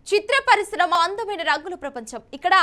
చిత్ర పరిశ్రమ అందమైన రంగుల ప్రపంచం. ఇక్కడ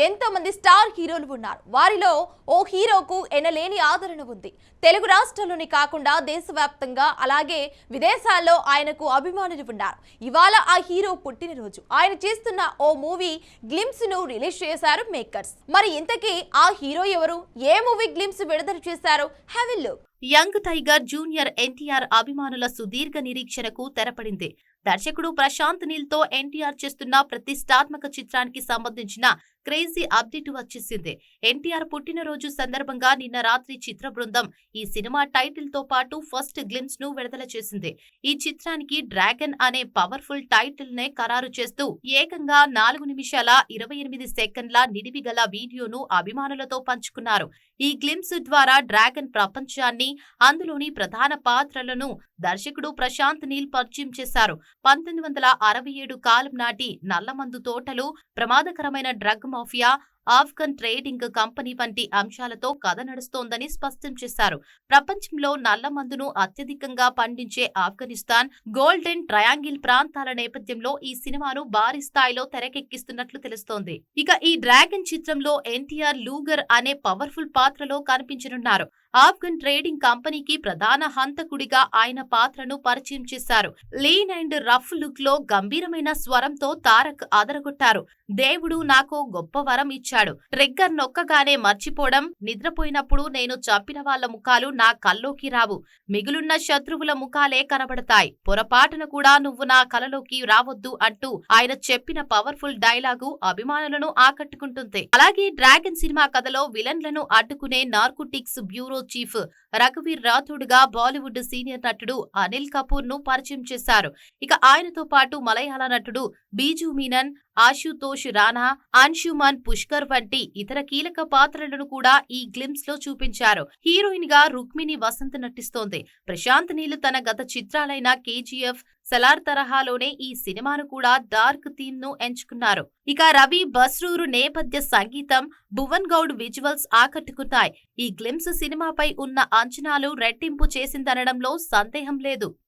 ఎంతో మంది స్టార్ హీరోలు ఉన్నారు. వారిలో ఓ హీరోకు ఎనలేని ఆదరణ ఉంది. తెలుగు రాష్ట్రాల్లోనే కాకుండా దేశవ్యాప్తంగా అలాగే విదేశాల్లో ఆయనకు అభిమానులు ఉన్నారు. ఇవాళ ఆ హీరో పుట్టినరోజు. ఆయన చేస్తున్న ఓ మూవీ గ్లిమ్స్ ను రిలీజ్ చేశారు మేకర్స్. మరి ఇంతకీ ఆ హీరో ఎవరు? ఏ మూవీ గ్లిమ్స్ విడుదల చేశారు? Have a look. Young tiger junior NTR అభిమానుల సుదీర్ఘ నిరీక్షణకు తెరపడింది. దర్శకుడు ప్రశాంత్ నీల్ తో ఎన్టీఆర్ చేస్తున్న ప్రతిష్టాత్మక చిత్రానికి సంబంధించిన క్రేజీ అప్డేట్ వచ్చేసింది. ఎన్టీఆర్ పుట్టినరోజు సందర్భంగా నిన్న రాత్రి చిత్ర బృందం ఈ సినిమా టైటిల్ తో పాటు ఫస్ట్ గ్లిమ్స్ ను విడుదల చేసింది. ఈ చిత్రానికి డ్రాగన్ అనే పవర్ఫుల్ టైటిల్ నే ఖరారు చేస్తూ ఏకంగా 4 నిమిషాల 28 సెకండ్ల నిడివి గల వీడియోను అభిమానులతో పంచుకున్నారు. ఈ గ్లిమ్స్ ద్వారా డ్రాగన్ ప్రపంచాన్ని, అందులోని ప్రధాన పాత్రలను దర్శకుడు ప్రశాంత్ నీల్ పరిచయం చేశారు. 1967 కాలం నాటి నల్లమందు తోటలు, ప్రమాదకరమైన drug mafia, Afghan trading company వంటి అంశాలతో కథ నడుస్తోందని స్పష్టం చేశారు. ప్రపంచంలో నల్లమందును అత్యధికంగా పండించే ఆఫ్ఘనిస్తాన్, గోల్డెన్ ట్రయాంగిల్ ప్రాంతాల నేపథ్యంలో ఈ సినిమాను భారీ స్థాయిలో తెరకెక్కిస్తున్నట్లు తెలుస్తోంది. ఇక ఈ డ్రాగన్ చిత్రంలో ఎన్టీఆర్ లూగర్ అనే పవర్ఫుల్ పాత్రలో కనిపించనున్నారు. ఆఫ్ఘన్ ట్రేడింగ్ కంపెనీకి ప్రధాన హంతకుడిగా ఆయన పాత్రను పరిచయం చేశారు. లీన్ అండ్ రఫ్ లుక్ లో గంభీరమైన స్వరంతో తారక్ అదరగొట్టారు. దేవుడు నాకు గొప్ప వరం ఇచ్చాడు. ట్రిగ్గర్ నొక్కగానే మర్చిపోవడం, నిద్రపోయినప్పుడు నేను చంపిన వాళ్ల ముఖాలు నా కల్లోకి రావు, మిగులున్న శత్రువుల ముఖాలే కనబడతాయి, పొరపాటున కూడా నువ్వు నా కలలోకి రావద్దు అంటూ ఆయన చెప్పిన పవర్ఫుల్ డైలాగు అభిమానులను ఆకట్టుకుంటుంది. అలాగే డ్రాగన్ సినిమా కథలో విలన్లను అడ్డుకునే నార్కోటిక్స్ బ్యూరో చీఫ్ రఘువీర్ రాథోడ్గా బాలీవుడ్ సీనియర్ నటుడు అనిల్ కపూర్ ను పరిచయం చేశారు. ఇక ఆయనతో పాటు మలయాళ నటుడు బీజు మీనన్, ఆశుతోష్ రాణా, అన్షుమన్ పుష్కర్ వంటి ఇతర కీలక పాత్రలను కూడా ఈ గ్లిమ్స్ లో చూపించారు. హీరోయిన్ గా రుక్మిణి వసంత్ నటిస్తోంది. ప్రశాంత్ నీల్ తన గత చిత్రాలైన కేజీఎఫ్, సలార్ తరహాలోనే ఈ సినిమాను కూడా డార్క్ థీమ్ ను ఎంచుకున్నారు. ఇక రవి బస్రూరు నేపథ్య సంగీతం, భువన్ గౌడ్ విజువల్స్ ఆకట్టుకున్నాయి. ఈ గ్లిమ్స్ సినిమాపై ఉన్న అంచనాలు రెట్టింపు చేసిందనడంలో సందేహం లేదు.